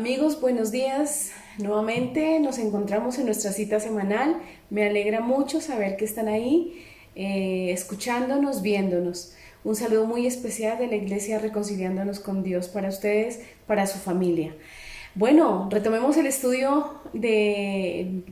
Amigos, buenos días. Nuevamente nos encontramos en nuestra cita semanal. Me alegra mucho saber que están ahí, escuchándonos, viéndonos. Un saludo muy especial de la Iglesia Reconciliándonos con Dios para ustedes, para su familia. Bueno, retomemos el estudio de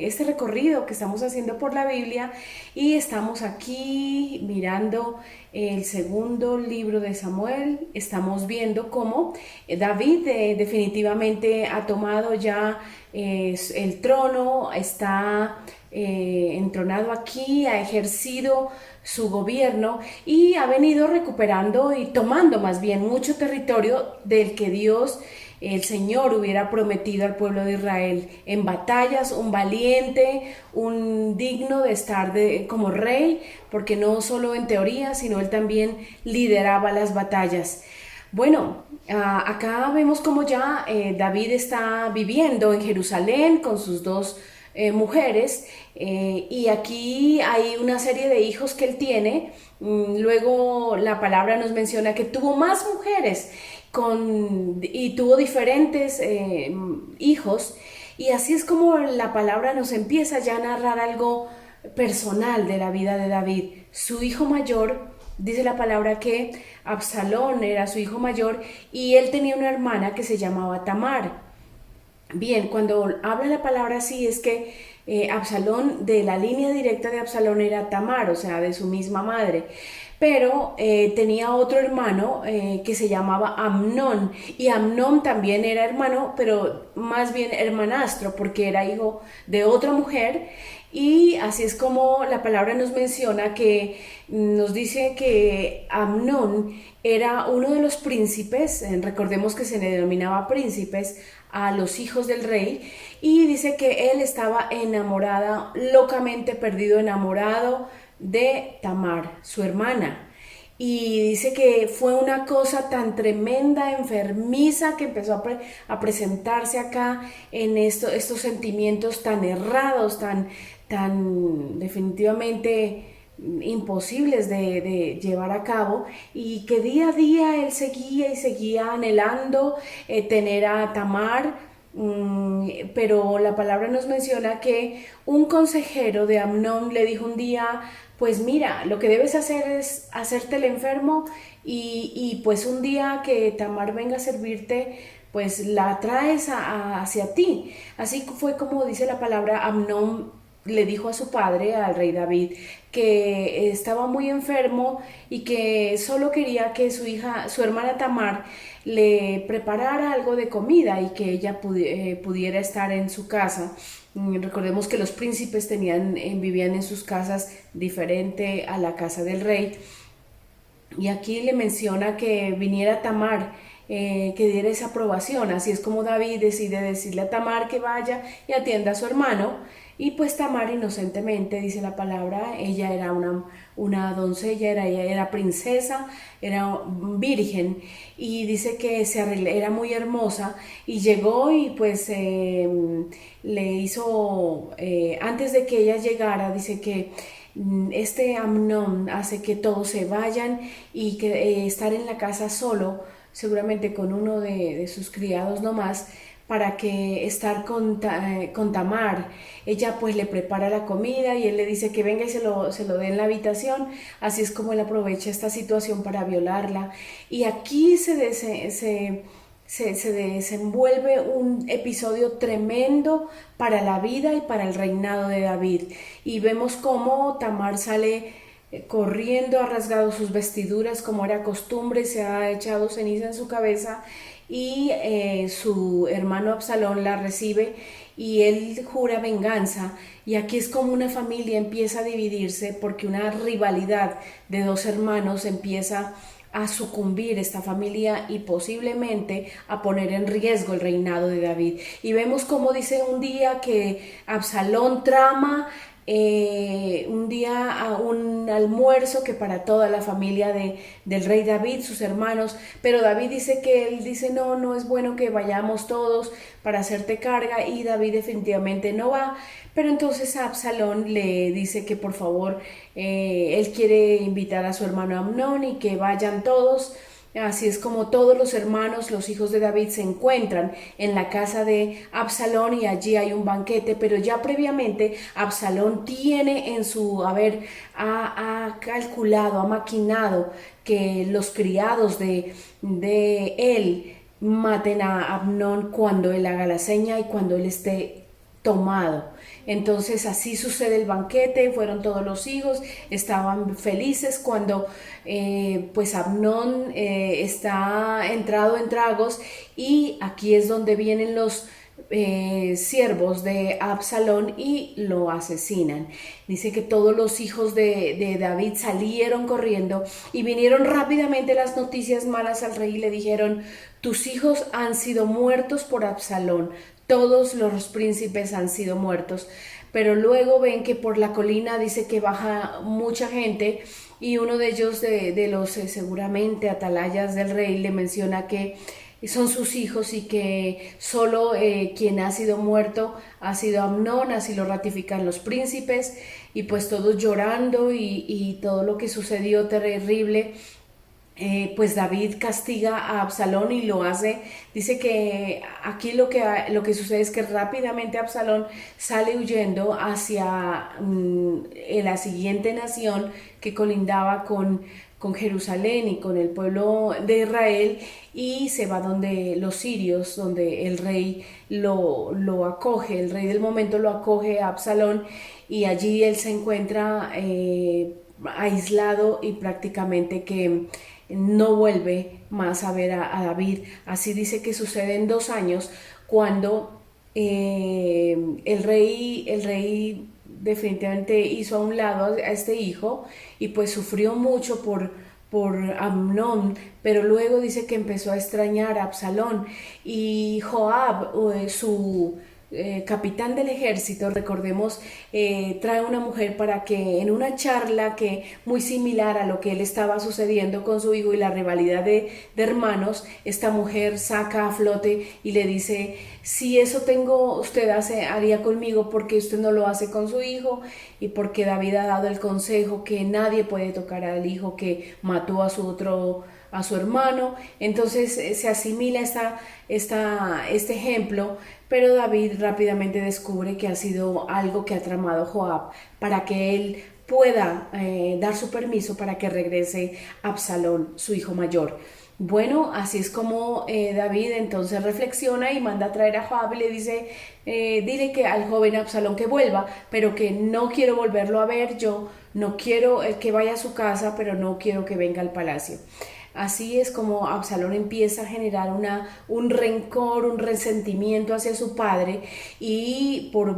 este recorrido que estamos haciendo por la Biblia y estamos aquí mirando el segundo libro de Samuel. Estamos viendo cómo David definitivamente ha tomado ya el trono, está entronado aquí, ha ejercido su gobierno y ha venido recuperando y tomando más bien mucho territorio del que Dios, el Señor, hubiera prometido al pueblo de Israel en batallas, un valiente, un digno de estar como rey, porque no solo en teoría, sino él también lideraba las batallas. Bueno, acá vemos como ya David está viviendo en Jerusalén con sus dos mujeres, y aquí hay una serie de hijos que él tiene. Luego la palabra nos menciona que tuvo más mujeres y tuvo diferentes hijos, y así es como la palabra nos empieza ya a narrar algo personal de la vida de David. Su hijo mayor, dice la palabra que Absalón era su hijo mayor y él tenía una hermana que se llamaba Tamar. Bien, cuando habla la palabra así es que Absalón, de la línea directa de Absalón era Tamar, o sea, de su misma madre. Pero tenía otro hermano que se llamaba Amnón, y Amnón también era hermano, pero más bien hermanastro, porque era hijo de otra mujer. Y así es como la palabra nos menciona que nos dice que Amnón era uno de los príncipes. Recordemos que se le denominaba príncipes a los hijos del rey, y dice que él estaba enamorada, locamente perdido, enamorado de Tamar, su hermana. Y dice que fue una cosa tan tremenda, enfermiza, que empezó a presentarse acá en estos sentimientos tan errados, tan definitivamente imposibles de llevar a cabo, y que día a día él seguía y seguía anhelando tener a Tamar. Pero la palabra nos menciona que un consejero de Amnón le dijo un día: pues mira, lo que debes hacer es hacerte el enfermo, y pues un día que Tamar venga a servirte, pues la traes hacia ti. Así fue como dice la palabra. Amnón le dijo a su padre, al rey David, que estaba muy enfermo y que solo quería que su hermana Tamar, le preparara algo de comida y que ella pudiera estar en su casa. Recordemos que los príncipes vivían en sus casas diferente a la casa del rey. Y aquí le menciona que viniera Tamar, que diera esa aprobación. Así es como David decide decirle a Tamar que vaya y atienda a su hermano. Y pues Tamar, inocentemente, dice la palabra, ella era una doncella, ella era princesa, era virgen, y dice que era muy hermosa, y llegó y pues le hizo, antes de que ella llegara, dice que este Amnón hace que todos se vayan, y que estar en la casa solo, seguramente con uno de sus criados nomás, para que estar con Tamar. Ella pues le prepara la comida y él le dice que venga y se lo dé en la habitación. Así es como él aprovecha esta situación para violarla. Y aquí se desenvuelve un episodio tremendo para la vida y para el reinado de David. Y vemos cómo Tamar sale corriendo, ha rasgado sus vestiduras como era costumbre, se ha echado ceniza en su cabeza, y su hermano Absalón la recibe y él jura venganza. Y aquí es como una familia empieza a dividirse, porque una rivalidad de dos hermanos empieza a sucumbir esta familia y posiblemente a poner en riesgo el reinado de David. Y vemos como dice un día que Absalón trama un día a un almuerzo que para toda la familia del rey David, sus hermanos, pero David dice que él dice: no, no es bueno que vayamos todos para hacerte carga, y David definitivamente no va. Pero entonces a Absalón le dice que por favor, él quiere invitar a su hermano Amnón y que vayan todos. Así es como todos los hermanos, los hijos de David, se encuentran en la casa de Absalón y allí hay un banquete, pero ya previamente Absalón tiene en su haber, ha calculado, ha maquinado que los criados de él maten a Amnón cuando él haga la seña y cuando él esté tomado. Entonces así sucede el banquete, fueron todos los hijos, estaban felices cuando pues Amnón está entrado en tragos y aquí es donde vienen los siervos de Absalón y lo asesinan. Dice que todos los hijos de David salieron corriendo y vinieron rápidamente las noticias malas al rey y le dijeron: tus hijos han sido muertos por Absalón, todos los príncipes han sido muertos. Pero luego ven que por la colina dice que baja mucha gente y uno de ellos, de los seguramente atalayas del rey, le menciona que son sus hijos y que solo quien ha sido muerto ha sido Amnón, así lo ratifican los príncipes, y pues todos llorando y todo lo que sucedió terrible. Pues David castiga a Absalón y lo hace, dice que aquí lo que sucede es que rápidamente Absalón sale huyendo hacia la siguiente nación que colindaba con Jerusalén y con el pueblo de Israel, y se va donde los sirios, donde el rey lo acoge, el rey del momento lo acoge a Absalón, y allí él se encuentra aislado y prácticamente que no vuelve más a ver a David. Así dice que sucede en 2 años cuando el rey definitivamente hizo a un lado a este hijo y pues sufrió mucho por Amnón, pero luego dice que empezó a extrañar a Absalón, y Joab, su capitán del ejército, recordemos, trae una mujer para que en una charla que muy similar a lo que él estaba sucediendo con su hijo y la rivalidad de hermanos, esta mujer saca a flote y le dice: si eso usted haría conmigo, porque usted no lo hace con su hijo, y porque David ha dado el consejo que nadie puede tocar al hijo que mató a su hermano. Entonces se asimila este ejemplo, pero David rápidamente descubre que ha sido algo que ha tramado Joab para que él pueda dar su permiso para que regrese Absalón, su hijo mayor. Bueno, así es como David entonces reflexiona y manda a traer a Joab y le dice: dile que al joven Absalón que vuelva, pero que no quiero volverlo a ver, yo no quiero que vaya a su casa, pero no quiero que venga al palacio. Así es como Absalón empieza a generar un rencor, un resentimiento hacia su padre, y por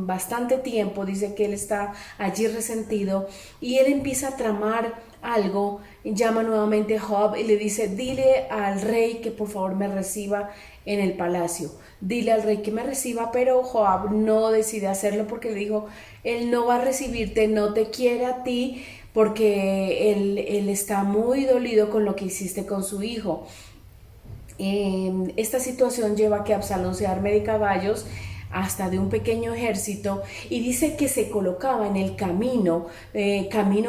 bastante tiempo dice que él está allí resentido, y él empieza a tramar algo. Llama nuevamente a Joab y le dice: dile al rey que por favor me reciba en el palacio, dile al rey que me reciba. Pero Joab no decide hacerlo porque le dijo: él no va a recibirte, no te quiere a ti, porque él está muy dolido con lo que hiciste con su hijo. Esta situación lleva a que Absalón se arme de caballos, hasta de un pequeño ejército, y dice que se colocaba en el camino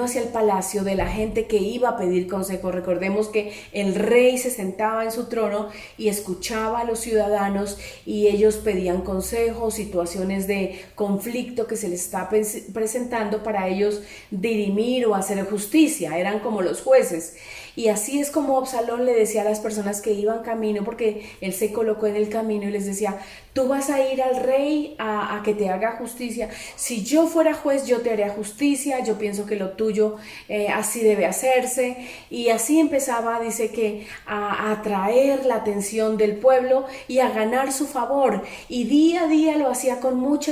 hacia el palacio de la gente que iba a pedir consejo. Recordemos que el rey se sentaba en su trono y escuchaba a los ciudadanos, y ellos pedían consejos, situaciones de conflicto que se les está presentando para ellos dirimir o hacer justicia. Eran como los jueces. Y así es como Absalón le decía a las personas que iban camino, porque él se colocó en el camino y les decía: tú vas a ir al rey a que te haga justicia. Si yo fuera juez, yo te haría justicia. Yo pienso que lo tuyo así debe hacerse. Y así empezaba, dice que a atraer la atención del pueblo y a ganar su favor. Y día a día lo hacía con mucha.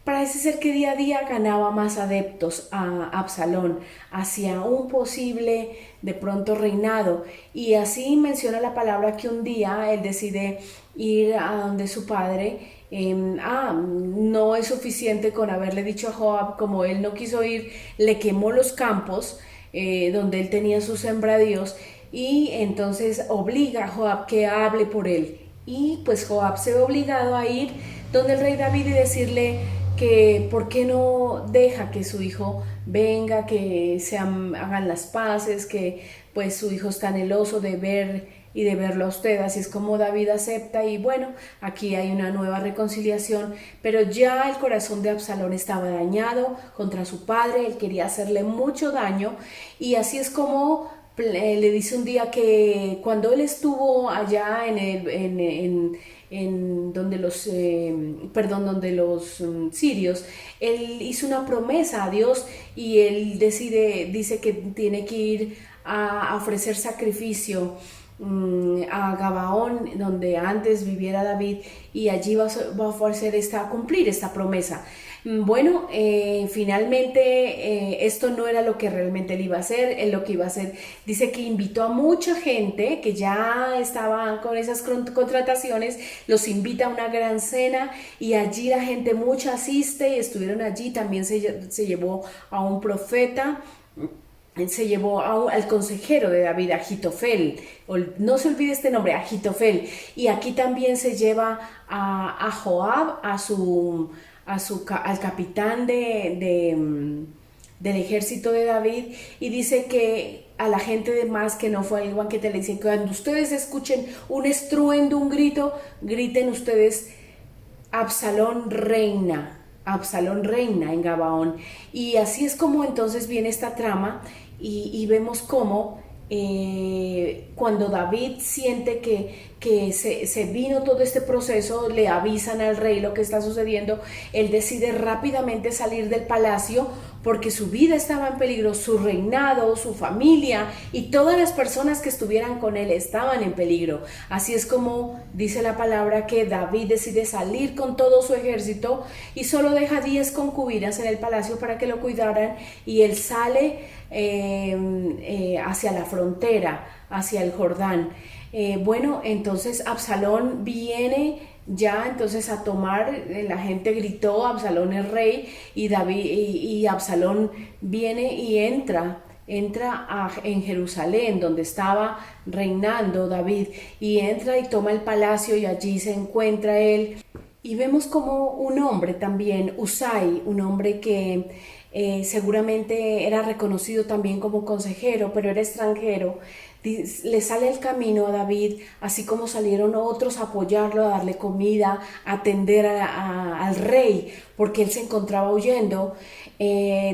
Parece ser que día a día ganaba más adeptos a Absalón hacia un posible de pronto reinado. Y así menciona la palabra que un día él decide ir a donde su padre. No es suficiente con haberle dicho a Joab, como él no quiso ir, le quemó los campos donde él tenía sus sembradíos, y entonces obliga a Joab que hable por él. Y pues Joab se ve obligado a ir donde el rey David y decirle que por qué no deja que su hijo venga, que hagan las paces, que pues su hijo está anheloso de ver y de verlo a usted. Así es como David acepta y bueno, aquí hay una nueva reconciliación, pero ya el corazón de Absalón estaba dañado contra su padre, él quería hacerle mucho daño y así es como le dice un día que cuando él estuvo allá en donde donde los sirios, él hizo una promesa a Dios y él dice que tiene que ir a ofrecer sacrificio a Gabaón, donde antes viviera David, y allí va a ofrecer a cumplir esta promesa. Bueno, finalmente esto no era lo que realmente él iba a hacer. Él lo que iba a hacer, dice que invitó a mucha gente que ya estaban con esas contrataciones, los invita a una gran cena y allí la gente mucha asiste y estuvieron allí. También se llevó a un profeta, se llevó al consejero de David, Agitofel, no se olvide este nombre, Agitofel, y aquí también se lleva a Joab, al capitán del ejército de David, y dice que a la gente de más que no fue al banquete le dice que cuando ustedes escuchen un estruendo, un grito, griten ustedes Absalón reina en Gabaón. Y así es como entonces viene esta trama y vemos cómo cuando David siente que se vino todo este proceso, le avisan al rey lo que está sucediendo, él decide rápidamente salir del palacio porque su vida estaba en peligro, su reinado, su familia y todas las personas que estuvieran con él estaban en peligro. Así es como dice la palabra que David decide salir con todo su ejército y solo deja 10 concubinas en el palacio para que lo cuidaran, y él sale hacia la frontera, hacia el Jordán. Bueno, entonces Absalón viene ya entonces a tomar, la gente gritó, Absalón es rey, y David y Absalón viene y entra en Jerusalén, donde estaba reinando David, y entra y toma el palacio y allí se encuentra él. Y vemos como un hombre también, Usai, un hombre que seguramente era reconocido también como consejero, pero era extranjero, le sale el camino a David, así como salieron otros a apoyarlo, a darle comida, a atender al rey, porque él se encontraba huyendo.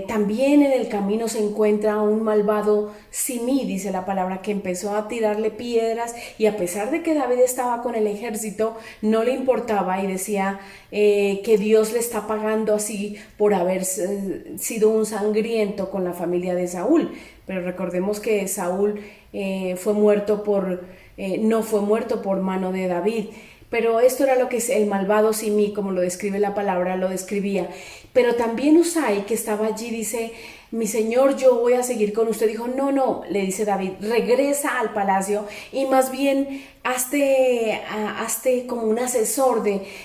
También en el camino se encuentra un malvado Simí, dice la palabra, que empezó a tirarle piedras, y a pesar de que David estaba con el ejército, no le importaba y decía que Dios le está pagando así por haber sido un sangriento con la familia de Saúl. Pero recordemos que Saúl no fue muerto por mano de David. Pero esto era lo que el malvado Simí, como lo describe la palabra, lo describía. Pero también Usai, que estaba allí, dice: mi señor, yo voy a seguir con usted. Dijo: no, le dice David, regresa al palacio y más bien hazte como un asesor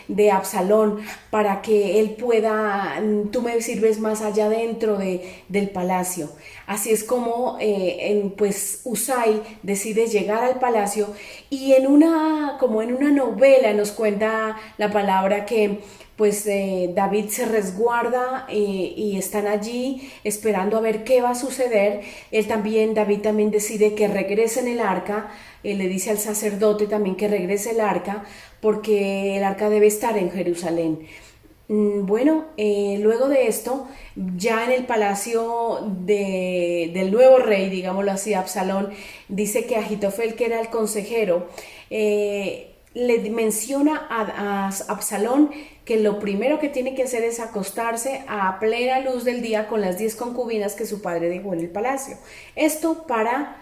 de Absalón, para que él pueda, tú me sirves más allá dentro del palacio. Así es como pues Usai decide llegar al palacio, y como en una novela nos cuenta la palabra que pues David se resguarda y están allí esperando a ver qué va a suceder. David también decide que regresen el arca, le dice al sacerdote también que regrese el arca, porque el arca debe estar en Jerusalén. Bueno, luego de esto, ya en el palacio del nuevo rey, digámoslo así, Absalón, dice que Agitofel, que era el consejero, le menciona a Absalón que lo primero que tiene que hacer es acostarse a plena luz del día con las 10 concubinas que su padre dejó en el palacio. Esto para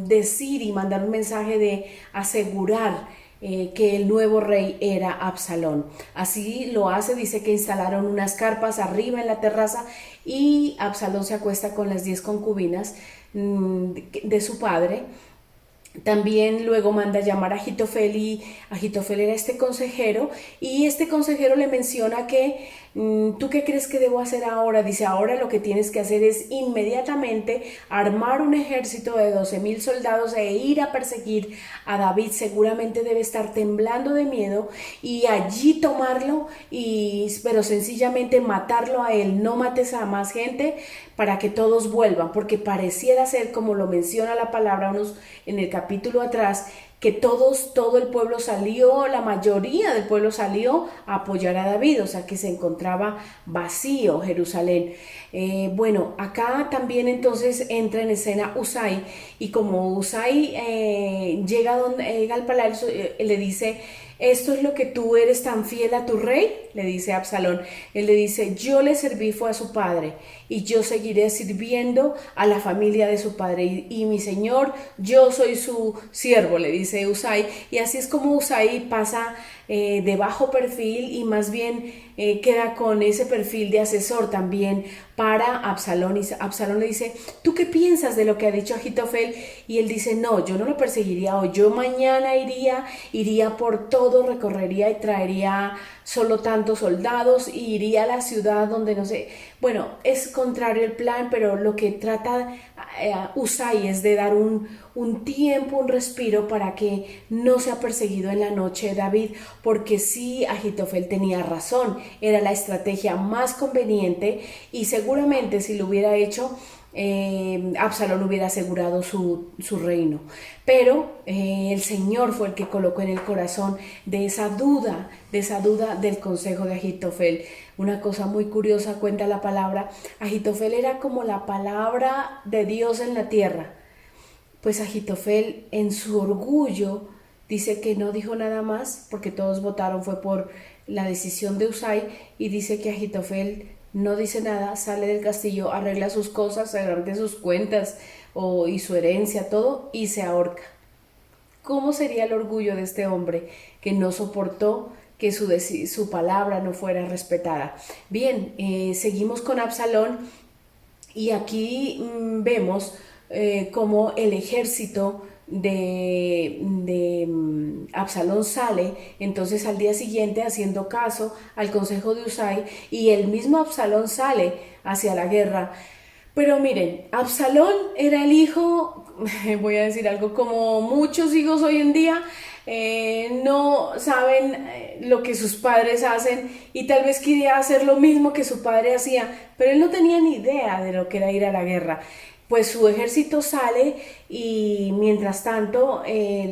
decir y mandar un mensaje de asegurar que el nuevo rey era Absalón. Así lo hace, dice que instalaron unas carpas arriba en la terraza y Absalón se acuesta con las 10 concubinas de su padre. También luego manda llamar a Agitofel y Agitofel era este consejero y este consejero le menciona que ¿tú qué crees que debo hacer ahora? Dice, ahora lo que tienes que hacer es inmediatamente armar un ejército de 12,000 soldados e ir a perseguir a David. Seguramente debe estar temblando de miedo y allí tomarlo, pero sencillamente matarlo a él. No mates a más gente para que todos vuelvan, porque pareciera ser, como lo menciona la palabra en el capítulo atrás, que todo el pueblo salió, la mayoría del pueblo salió a apoyar a David, o sea que se encontraba vacío Jerusalén. Bueno, acá también entonces entra en escena Usai, y como Usai llega al palacio, le dice, esto es lo que tú eres tan fiel a tu rey, le dice a Absalón. Él le dice, yo le serví fue a su padre y yo seguiré sirviendo a la familia de su padre y mi señor, yo soy su siervo, le dice Usai. Y así es como Usai pasa de bajo perfil y más bien queda con ese perfil de asesor también para Absalón. Y Absalón le dice, ¿tú qué piensas de lo que ha dicho Agitofel? Y él dice, no, yo no lo perseguiría hoy, yo mañana iría por todo, recorrería y traería solo tantos soldados y iría a la ciudad donde no sé, bueno, es contrario el plan, pero lo que trata Usai es de dar un tiempo, un respiro para que no sea perseguido en la noche David, porque sí, Agitofel tenía razón, era la estrategia más conveniente y seguramente si lo hubiera hecho, Absalón hubiera asegurado su reino. Pero el Señor fue el que colocó en el corazón de esa duda del consejo de Agitofel. Una cosa muy curiosa cuenta la palabra, Agitofel era como la palabra de Dios en la tierra. Pues Agitofel en su orgullo dice que no dijo nada más porque todos votaron fue por la decisión de Usai y dice que Agitofel no dice nada, sale del castillo, arregla sus cosas, arregla sus cuentas y su herencia, todo y se ahorca. ¿Cómo sería el orgullo de este hombre que no soportó que su palabra no fuera respetada? Bien, seguimos con Absalón y aquí vemos cómo el ejército de Absalón sale entonces al día siguiente haciendo caso al consejo de Usai y el mismo Absalón sale hacia la guerra. Pero miren, Absalón era el hijo, voy a decir algo, como muchos hijos hoy en día no saben lo que sus padres hacen y tal vez quería hacer lo mismo que su padre hacía, pero él no tenía ni idea de lo que era ir a la guerra. Pues su ejército sale y mientras tanto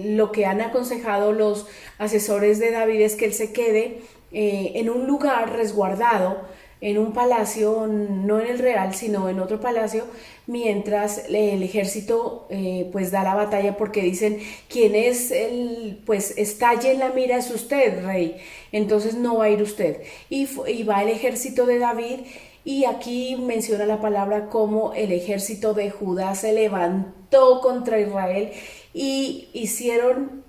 lo que han aconsejado los asesores de David es que él se quede en un lugar resguardado, en un palacio, no en el real, sino en otro palacio, mientras el ejército pues da la batalla porque dicen, quien es pues estalle en la mira es usted, rey, entonces no va a ir usted. Y va el ejército de David y aquí menciona la palabra como el ejército de Judá se levantó contra Israel y hicieron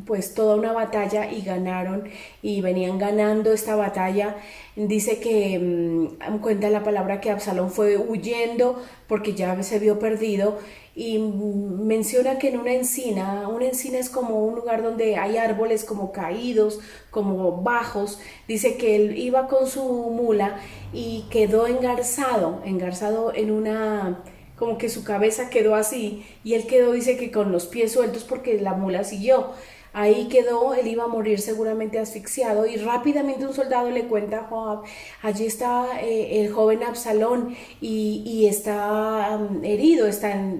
pues toda una batalla y ganaron y venían ganando esta batalla. Dice que cuenta la palabra que Absalón fue huyendo porque ya se vio perdido y menciona que en una encina es como un lugar donde hay árboles como caídos, como bajos, dice que él iba con su mula y quedó engarzado en una, como que su cabeza quedó así y él quedó, dice que con los pies sueltos porque la mula siguió. Ahí quedó, él iba a morir seguramente asfixiado y rápidamente un soldado le cuenta a Joab, allí está el joven Absalón y está herido,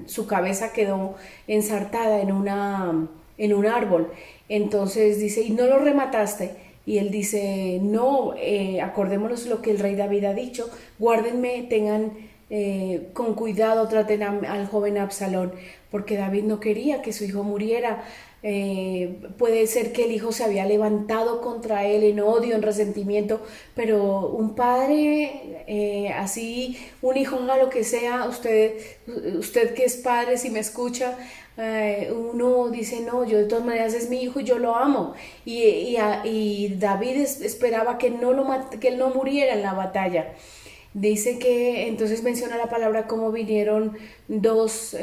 su cabeza quedó ensartada en un árbol. Entonces dice, ¿y no lo remataste? Y él dice, no, acordémonos lo que el rey David ha dicho, guárdenme, tengan con cuidado, traten al joven Absalón, porque David no quería que su hijo muriera. Puede ser que el hijo se había levantado contra él en odio, en resentimiento, pero un padre así, un hijo haga lo que sea, usted que es padre, si me escucha, uno dice, no, yo de todas maneras es mi hijo y yo lo amo. Y David esperaba que él no muriera en la batalla. Dice que entonces menciona la palabra como vinieron dos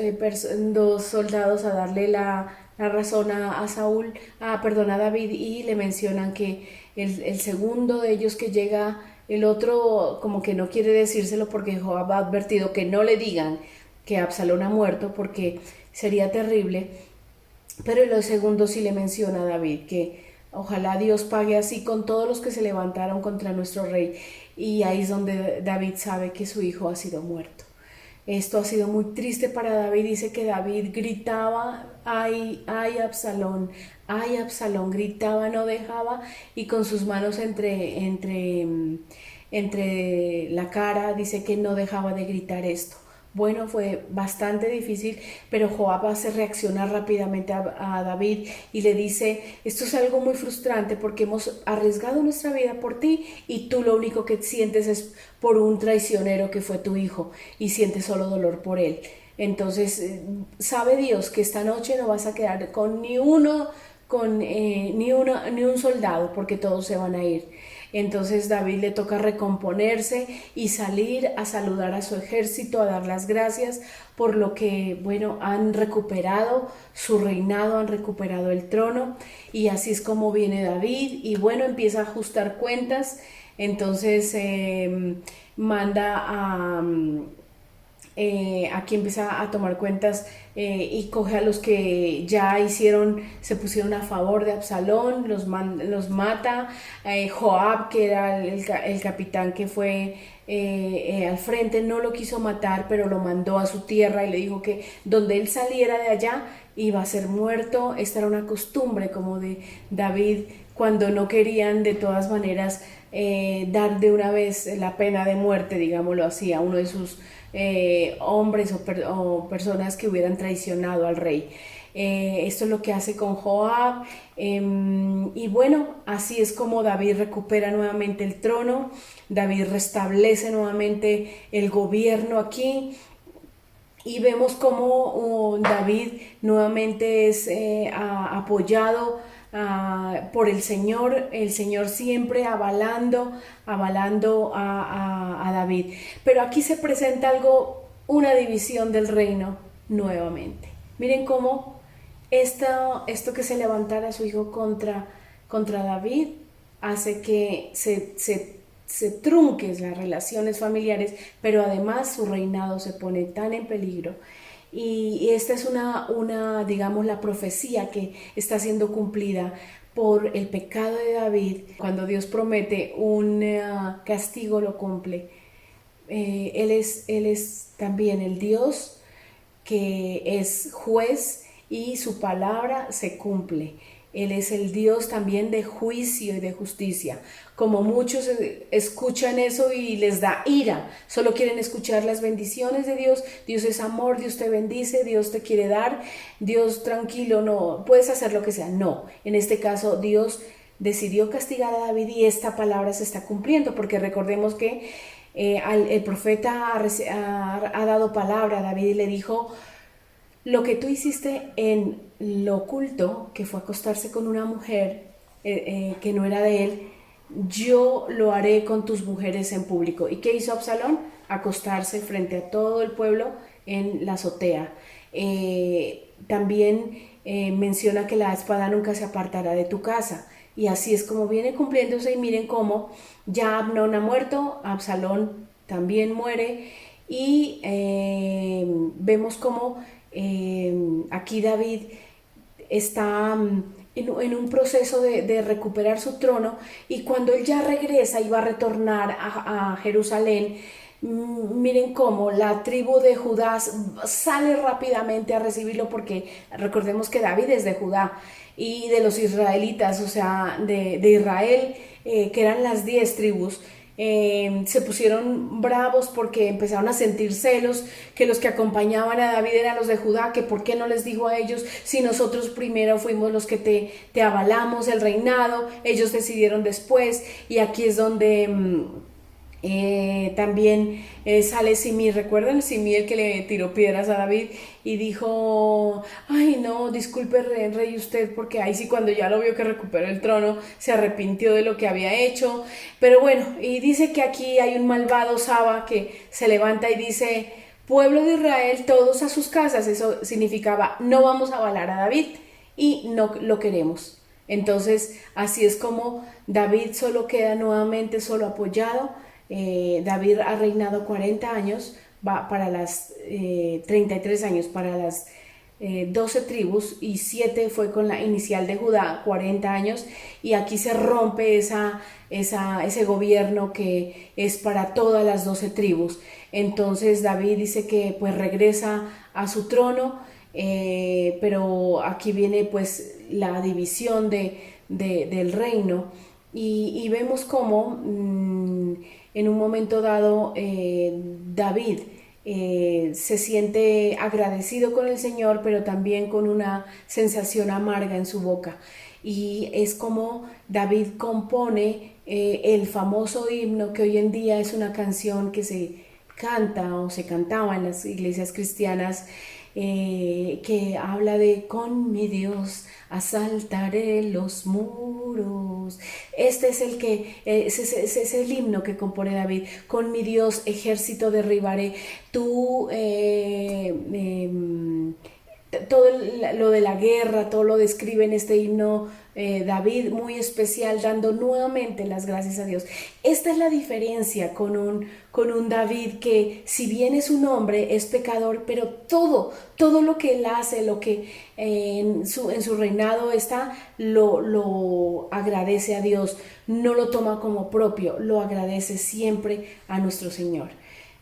soldados a darle la razón a Saúl, perdón, a David, y le mencionan que el segundo de ellos que llega, el otro como que no quiere decírselo porque Joab ha advertido que no le digan que Absalón ha muerto porque sería terrible, pero el segundo sí le menciona a David que ojalá Dios pague así con todos los que se levantaron contra nuestro rey. Y ahí es donde David sabe que su hijo ha sido muerto. Esto ha sido muy triste para David. Dice que David gritaba, ay Absalón, gritaba, no dejaba, y con sus manos entre la cara, dice que no dejaba de gritar esto. Bueno, fue bastante difícil, pero Joab hace reaccionar rápidamente a David y le dice, esto es algo muy frustrante porque hemos arriesgado nuestra vida por ti y tú lo único que sientes es por un traicionero que fue tu hijo y sientes solo dolor por él. Entonces, sabe Dios que esta noche no vas a quedar con ni uno, ni un soldado, porque todos se van a ir. Entonces David le toca recomponerse y salir a saludar a su ejército, a dar las gracias por lo que, bueno, han recuperado su reinado, han recuperado el trono, y así es como viene David y bueno, empieza a ajustar cuentas. Entonces manda aquí empieza a tomar cuentas y coge a los que ya se pusieron a favor de Absalón, los mata. Joab, que era el capitán que fue al frente, no lo quiso matar, pero lo mandó a su tierra y le dijo que donde él saliera de allá iba a ser muerto. Esta era una costumbre como de David, cuando no querían de todas maneras dar de una vez la pena de muerte, digámoslo así, a uno de sus hombres o personas que hubieran traicionado al rey. Esto es lo que hace con Joab, y bueno, así es como David recupera nuevamente el trono. David restablece nuevamente el gobierno aquí y vemos como David nuevamente es apoyado por el Señor siempre avalando a David. Pero aquí se presenta una división del reino nuevamente. Miren cómo esto que se levantara su hijo contra David hace que se trunquen las relaciones familiares, pero además su reinado se pone tan en peligro. Y esta es digamos, la profecía que está siendo cumplida por el pecado de David. Cuando Dios promete un castigo, lo cumple. Él es también el Dios que es juez y su palabra se cumple. Él es el Dios también de juicio y de justicia. Como muchos escuchan eso y les da ira, solo quieren escuchar las bendiciones de Dios. Dios es amor, Dios te bendice, Dios te quiere dar, Dios tranquilo, no, puedes hacer lo que sea. No, en este caso Dios decidió castigar a David y esta palabra se está cumpliendo, porque recordemos que el profeta ha dado palabra a David y le dijo: lo que tú hiciste en lo oculto, que fue acostarse con una mujer que no era de él, yo lo haré con tus mujeres en público. ¿Y qué hizo Absalón? Acostarse frente a todo el pueblo en la azotea. También menciona que la espada nunca se apartará de tu casa. Y así es como viene cumpliéndose. Y miren cómo ya Amnón ha muerto, Absalón también muere. Y vemos cómo aquí David está en un proceso de recuperar su trono, y cuando él ya regresa y va a retornar a Jerusalén, miren cómo la tribu de Judá sale rápidamente a recibirlo, porque recordemos que David es de Judá y de los israelitas, o sea, de Israel, que eran las 10 tribus. Se pusieron bravos porque empezaron a sentir celos, que los que acompañaban a David eran los de Judá, que por qué no les dijo a ellos si nosotros primero fuimos los que te avalamos el reinado, ellos decidieron después. Y aquí es donde También sale Simí, ¿recuerdan? Simí, el que le tiró piedras a David y dijo, ay no, disculpe rey usted, porque ahí sí cuando ya lo vio que recuperó el trono, se arrepintió de lo que había hecho. Pero bueno, y dice que aquí hay un malvado Saba que se levanta y dice, pueblo de Israel, todos a sus casas. Eso significaba, no vamos a avalar a David y no lo queremos. Entonces, así es como David solo queda nuevamente solo apoyado. David ha reinado 40 años, va para las 33 años, para las 12 tribus, y 7 fue con la inicial de Judá, 40 años, y aquí se rompe ese gobierno que es para todas las 12 tribus. Entonces David dice que pues regresa a su trono, pero aquí viene pues la división del reino, y vemos cómo en un momento dado David se siente agradecido con el Señor, pero también con una sensación amarga en su boca. Y es como David compone el famoso himno que hoy en día es una canción que se canta o se cantaba en las iglesias cristianas, que habla de con mi Dios asaltaré los muros. Este es ese es el himno que compone David. Con mi Dios ejército derribaré. Todo lo de la guerra, todo lo describe en este himno David, muy especial, dando nuevamente las gracias a Dios. Esta es la diferencia con un David que, si bien es un hombre, es pecador, pero todo lo que él hace, lo que en su reinado está, lo agradece a Dios, no lo toma como propio, lo agradece siempre a nuestro Señor.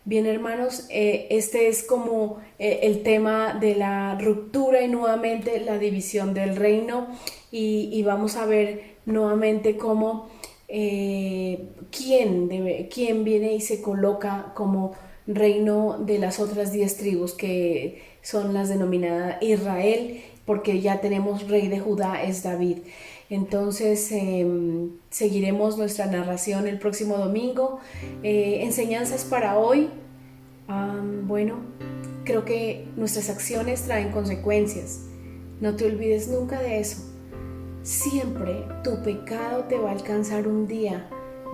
Bien, hermanos, este es como el tema de la ruptura y nuevamente la división del reino, y vamos a ver nuevamente cómo quién viene y se coloca como reino de las otras 10 tribus, que son las denominadas Israel, porque ya tenemos rey de Judá, es David. Entonces seguiremos nuestra narración el próximo domingo. Enseñanzas para hoy. Bueno, creo que nuestras acciones traen consecuencias. No te olvides nunca de eso. Siempre tu pecado te va a alcanzar un día.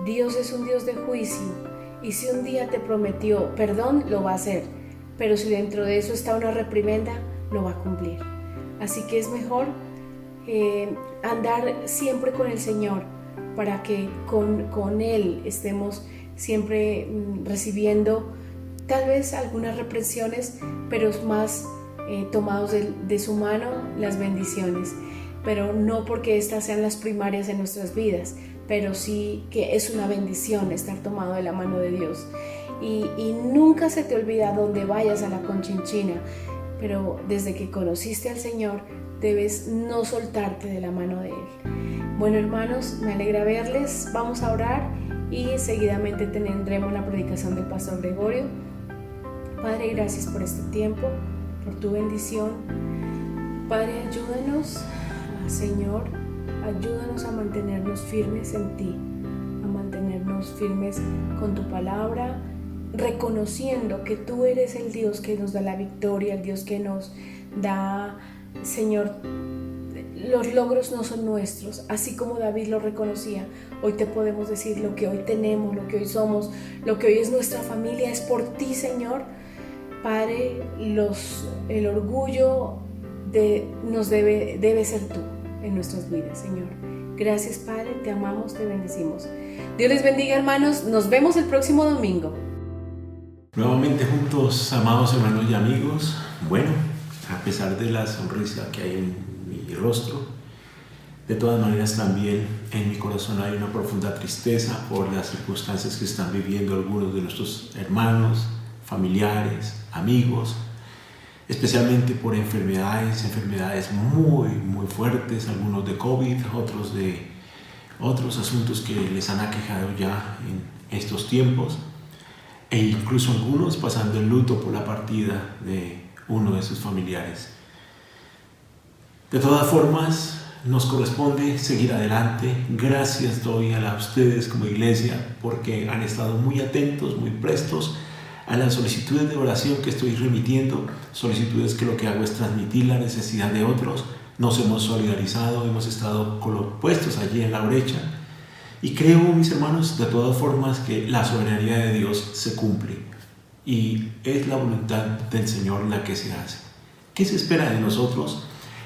Dios es un Dios de juicio, y si un día te prometió perdón, lo va a hacer. Pero si dentro de eso está una reprimenda, lo va a cumplir. Así que es mejor andar siempre con el Señor, para que con Él estemos siempre recibiendo tal vez algunas represiones, pero más tomados de su mano las bendiciones. Pero no porque estas sean las primarias en nuestras vidas, pero sí que es una bendición estar tomado de la mano de Dios. Y nunca se te olvida donde vayas a la Conchinchina, pero desde que conociste al Señor debes no soltarte de la mano de Él. Bueno, hermanos, me alegra verles. Vamos a orar y seguidamente tendremos la predicación del Pastor Gregorio. Padre, gracias por este tiempo, por tu bendición. Padre, ayúdanos, Señor, ayúdanos a mantenernos firmes en ti, a mantenernos firmes con tu palabra, reconociendo que tú eres el Dios que nos da la victoria, el Dios que nos da, Señor, los logros no son nuestros, así como David lo reconocía. Hoy te podemos decir: lo que hoy tenemos, lo que hoy somos, lo que hoy es nuestra familia, es por ti, Señor. Padre, el orgullo nos debe ser tú en nuestras vidas, Señor. Gracias, Padre, te amamos, te bendecimos. Dios les bendiga, hermanos. Nos vemos el próximo domingo. Nuevamente juntos, amados hermanos y amigos. Bueno, a pesar de la sonrisa que hay en mi rostro, de todas maneras también en mi corazón hay una profunda tristeza por las circunstancias que están viviendo algunos de nuestros hermanos, familiares, amigos, especialmente por enfermedades muy, muy fuertes, algunos de COVID, otros de otros asuntos que les han aquejado ya en estos tiempos, e incluso algunos pasando el luto por la partida de uno de sus familiares. De todas formas, nos corresponde seguir adelante. Gracias doy a ustedes como iglesia porque han estado muy atentos, muy prestos a las solicitudes de oración que estoy remitiendo, solicitudes que lo que hago es transmitir la necesidad de otros. Nos hemos solidarizado, hemos estado puestos allí en la brecha y creo, mis hermanos, de todas formas que la soberanía de Dios se cumple y es la voluntad del Señor la que se hace. ¿Qué se espera de nosotros?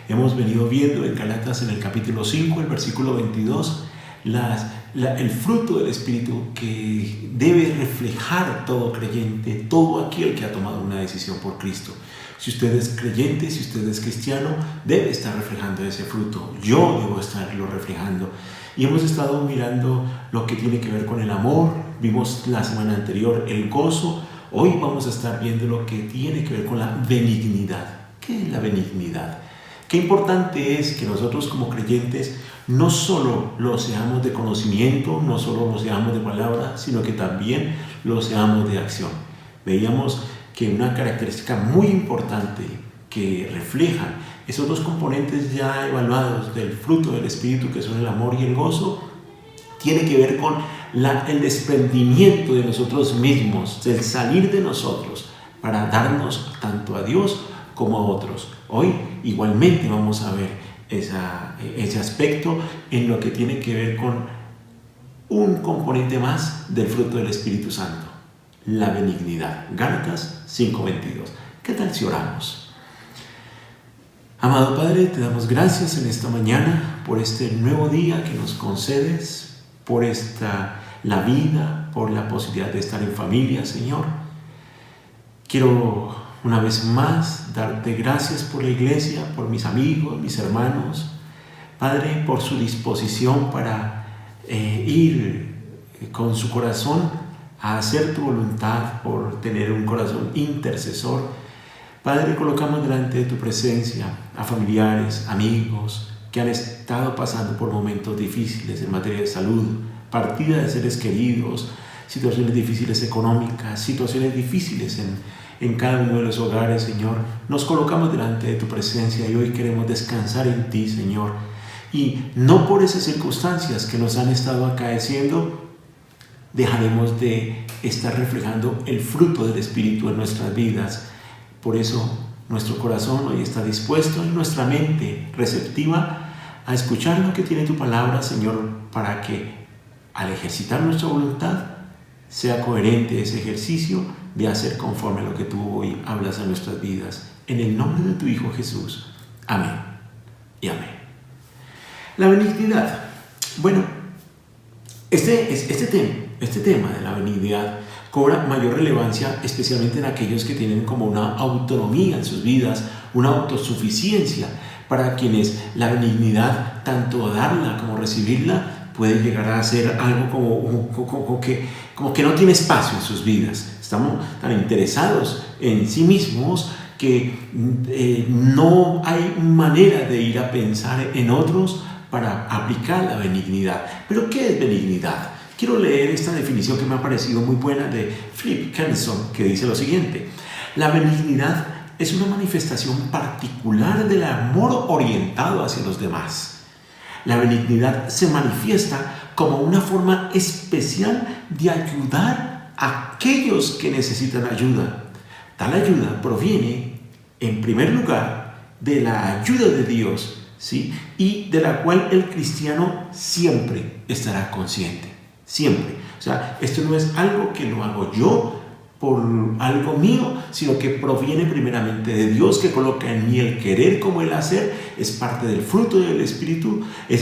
Hemos venido viendo en Gálatas en el capítulo 5, el versículo 22, el fruto del Espíritu que debe reflejar todo creyente, todo aquel que ha tomado una decisión por Cristo. Si usted es creyente, si usted es cristiano, debe estar reflejando ese fruto. Yo debo estarlo reflejando. Y hemos estado mirando lo que tiene que ver con el amor. Vimos la semana anterior el gozo. Hoy vamos a estar viendo lo que tiene que ver con la benignidad. ¿Qué es la benignidad? Qué importante es que nosotros como creyentes no solo lo seamos de conocimiento, no solo lo seamos de palabra, sino que también lo seamos de acción. Veíamos que una característica muy importante que reflejan esos dos componentes ya evaluados del fruto del Espíritu, que son el amor y el gozo, tiene que ver con el desprendimiento de nosotros mismos, del salir de nosotros para darnos tanto a Dios como a otros. Hoy igualmente vamos a ver ese aspecto en lo que tiene que ver con un componente más del fruto del Espíritu Santo, la benignidad. Gálatas 5:22. ¿Qué tal si oramos? Amado Padre, te damos gracias en esta mañana por este nuevo día que nos concedes, por la vida, por la posibilidad de estar en familia, Señor. Quiero una vez más darte gracias por la iglesia, por mis amigos, mis hermanos. Padre, por su disposición para ir con su corazón a hacer tu voluntad, por tener un corazón intercesor. Padre, colocamos delante de tu presencia a familiares, amigos que han estado pasando por momentos difíciles en materia de salud, partida de seres queridos, situaciones difíciles económicas, situaciones difíciles en cada uno de los hogares, Señor. Nos colocamos delante de tu presencia y hoy queremos descansar en ti, Señor. Y no por esas circunstancias que nos han estado acaeciendo, dejaremos de estar reflejando el fruto del Espíritu en nuestras vidas. Por eso nuestro corazón hoy está dispuesto y nuestra mente receptiva a escuchar lo que tiene tu palabra, Señor, para que al ejercitar nuestra voluntad sea coherente ese ejercicio de hacer conforme a lo que tú hoy hablas a nuestras vidas. En el nombre de tu Hijo Jesús. Amén y amén. La benignidad. Bueno, este tema de la benignidad cobra mayor relevancia, especialmente en aquellos que tienen como una autonomía en sus vidas, una autosuficiencia, para quienes la benignidad, tanto darla como recibirla, puede llegar a ser algo como que no tiene espacio en sus vidas. Estamos tan interesados en sí mismos que no hay manera de ir a pensar en otros para aplicar la benignidad. ¿Pero qué es benignidad? Quiero leer esta definición que me ha parecido muy buena de Philip Kenson, que dice lo siguiente: la benignidad es una manifestación particular del amor orientado hacia los demás. La benignidad se manifiesta como una forma especial de ayudar a aquellos que necesitan ayuda. Tal ayuda proviene, en primer lugar, de la ayuda de Dios, ¿sí? Y de la cual el cristiano siempre estará consciente. Siempre. O sea, esto no es algo que lo hago yo por algo mío, sino que proviene primeramente de Dios, que coloca en mí el querer como el hacer. Es parte del fruto del Espíritu, es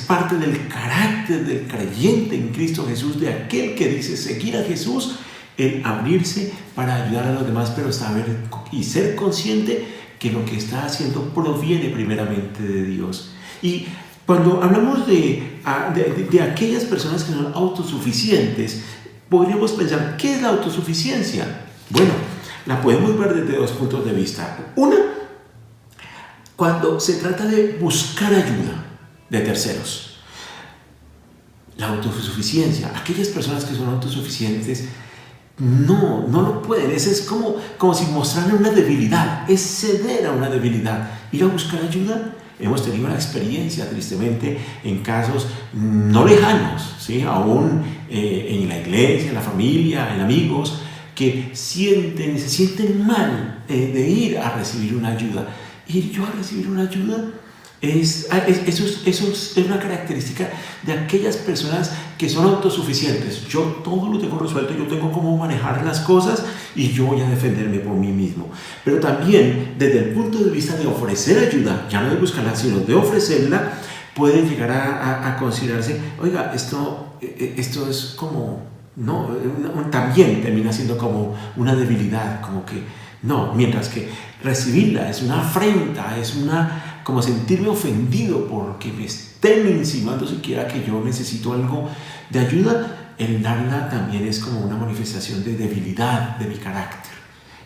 parte del carácter del creyente en Cristo Jesús, de aquel que dice seguir a Jesús, el abrirse para ayudar a los demás, pero saber y ser consciente que lo que está haciendo proviene primeramente de Dios. Y cuando hablamos de aquellas personas que son autosuficientes, podríamos pensar, ¿qué es la autosuficiencia? Bueno, la podemos ver desde dos puntos de vista. Una, cuando se trata de buscar ayuda de terceros. La autosuficiencia, aquellas personas que son autosuficientes no lo pueden. Es como si mostraran una debilidad, es ceder a una debilidad. Ir a buscar ayuda hemos tenido la experiencia, tristemente, en casos no lejanos, ¿sí? Aún en la iglesia, en la familia, en amigos, que se sienten mal de ir a recibir una ayuda. Ir yo a recibir una ayuda eso es una característica de aquellas personas que son autosuficientes. Yo todo lo tengo resuelto, yo tengo cómo manejar las cosas y yo voy a defenderme por mí mismo. Pero también desde el punto de vista de ofrecer ayuda, ya no de buscarla, sino de ofrecerla, puede llegar a considerarse, oiga, esto es como, no, también termina siendo como una debilidad, como que no, mientras que recibirla es una afrenta, es como sentirme ofendido porque me estén insinuando siquiera que yo necesito algo de ayuda. El darla también es como una manifestación de debilidad de mi carácter.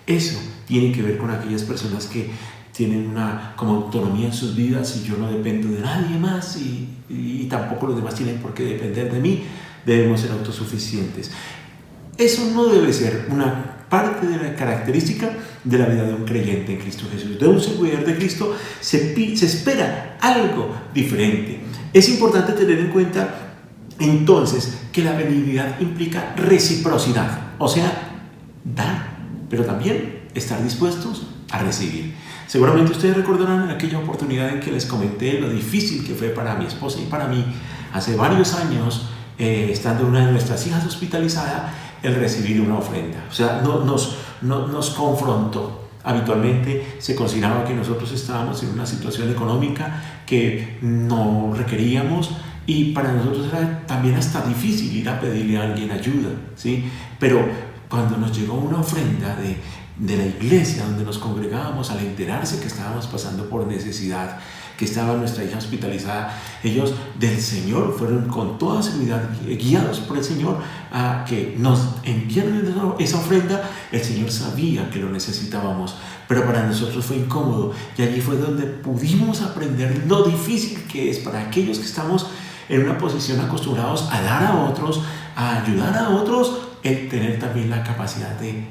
Eso tiene que ver con aquellas personas que tienen una como autonomía en sus vidas y yo no dependo de nadie más y tampoco los demás tienen por qué depender de mí. Debemos ser autosuficientes. Eso no debe ser una parte de la característica de la vida de un creyente en Cristo Jesús. De un seguidor de Cristo se espera algo diferente. Es importante tener en cuenta entonces que la benignidad implica reciprocidad, o sea, dar, pero también estar dispuestos a recibir. Seguramente ustedes recordarán en aquella oportunidad en que les comenté lo difícil que fue para mi esposa y para mí hace varios años, estando una de nuestras hijas hospitalizada, el recibir una ofrenda. O sea, nos confrontó. Habitualmente se consideraba que nosotros estábamos en una situación económica que no requeríamos y para nosotros era también hasta difícil ir a pedirle a alguien ayuda, ¿sí? Pero cuando nos llegó una ofrenda de la iglesia donde nos congregábamos, al enterarse que estábamos pasando por necesidad, que estaba nuestra hija hospitalizada, ellos del Señor fueron con toda seguridad guiados por el Señor a que nos enviaron esa ofrenda. El Señor sabía que lo necesitábamos, pero para nosotros fue incómodo y allí fue donde pudimos aprender lo difícil que es para aquellos que estamos en una posición acostumbrados a dar a otros, a ayudar a otros, el tener también la capacidad de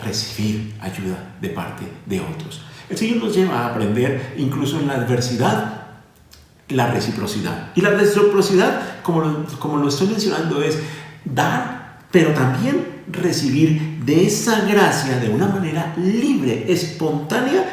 recibir ayuda de parte de otros. El Señor nos lleva a aprender, incluso en la adversidad, la reciprocidad. Y la reciprocidad, como lo estoy mencionando, es dar, pero también recibir de esa gracia de una manera libre, espontánea,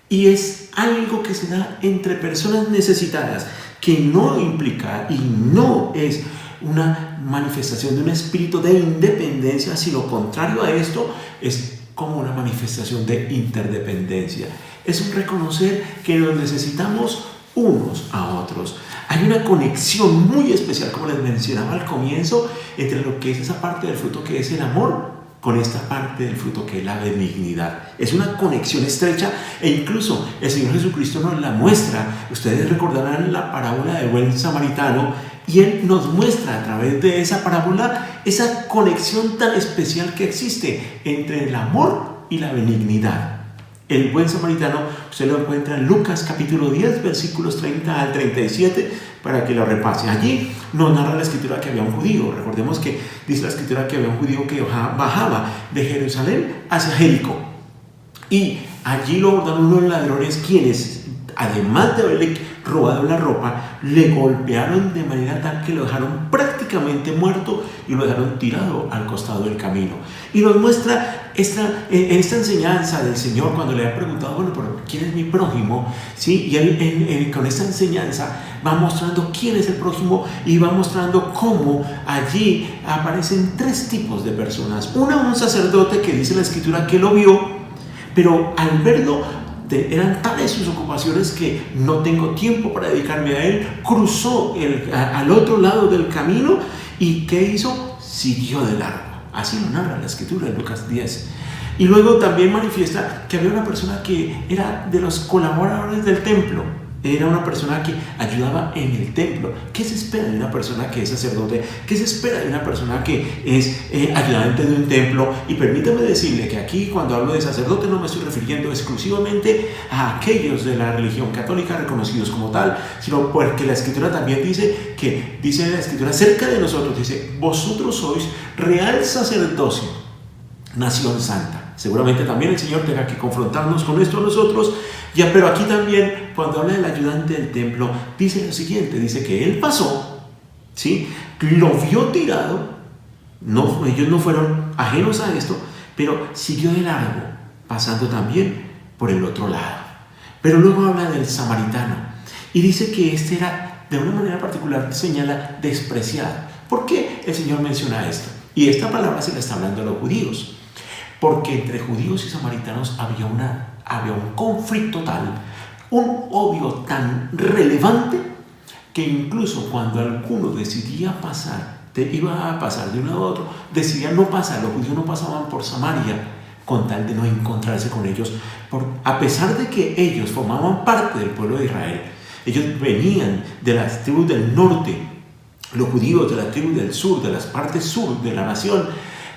y es algo que se da entre personas necesitadas, que no implica y no es una manifestación de un espíritu de independencia, sino contrario a esto, es como una manifestación de interdependencia. Es un reconocer que nos necesitamos unos a otros. Hay una conexión muy especial, como les mencionaba al comienzo, entre lo que es esa parte del fruto que es el amor con esta parte del fruto que es la benignidad. Es una conexión estrecha e incluso el Señor Jesucristo nos la muestra. Ustedes recordarán la parábola del buen samaritano y Él nos muestra a través de esa parábola esa conexión tan especial que existe entre el amor y la benignidad. El buen samaritano, usted lo encuentra en Lucas capítulo 10, versículos 30 al 37, para que lo repase. Allí nos narra la escritura que había un judío. Recordemos que dice la escritura que había un judío que bajaba de Jerusalén hacia Jericó. Y allí lo abordaron unos ladrones quienes, además de haberle robado la ropa, le golpearon de manera tal que lo dejaron prácticamente muerto y lo dejaron tirado al costado del camino. Y nos muestra esta enseñanza del Señor cuando le han preguntado, bueno, pero ¿quién es mi prójimo? ¿Sí? Y él con esta enseñanza va mostrando quién es el prójimo y va mostrando cómo allí aparecen tres tipos de personas. Un sacerdote que dice la escritura que lo vio, pero al verlo eran tales sus ocupaciones que no tengo tiempo para dedicarme a él. Cruzó al otro lado del camino y ¿qué hizo? Siguió de largo. Así lo narra la escritura en Lucas 10. Y luego también manifiesta que había una persona que era de los colaboradores del templo. Era una persona que ayudaba en el templo. ¿Qué se espera de una persona que es sacerdote? ¿Qué se espera de una persona que es ayudante de un templo? Y permítame decirle que aquí cuando hablo de sacerdote no me estoy refiriendo exclusivamente a aquellos de la religión católica reconocidos como tal, sino porque la escritura también dice la escritura cerca de nosotros, dice, vosotros sois real sacerdocio, nación santa. Seguramente también el Señor tenga que confrontarnos con esto a nosotros. Ya, pero aquí también, cuando habla del ayudante del templo, dice lo siguiente, dice que él pasó, ¿sí? Lo vio tirado, no, ellos no fueron ajenos a esto, pero siguió de largo, pasando también por el otro lado. Pero luego habla del samaritano y dice que este era, de una manera particular, señala despreciado. ¿Por qué el Señor menciona esto? Y esta palabra se le está hablando a los judíos, porque entre judíos y samaritanos había un conflicto tal, un odio tan relevante, que incluso cuando alguno decidía pasar, iba a pasar de uno a otro, decidía no pasar. Los judíos no pasaban por Samaria con tal de no encontrarse con ellos, a pesar de que ellos formaban parte del pueblo de Israel. Ellos venían de las tribus del norte, los judíos de la tribu del sur, de las partes sur de la nación,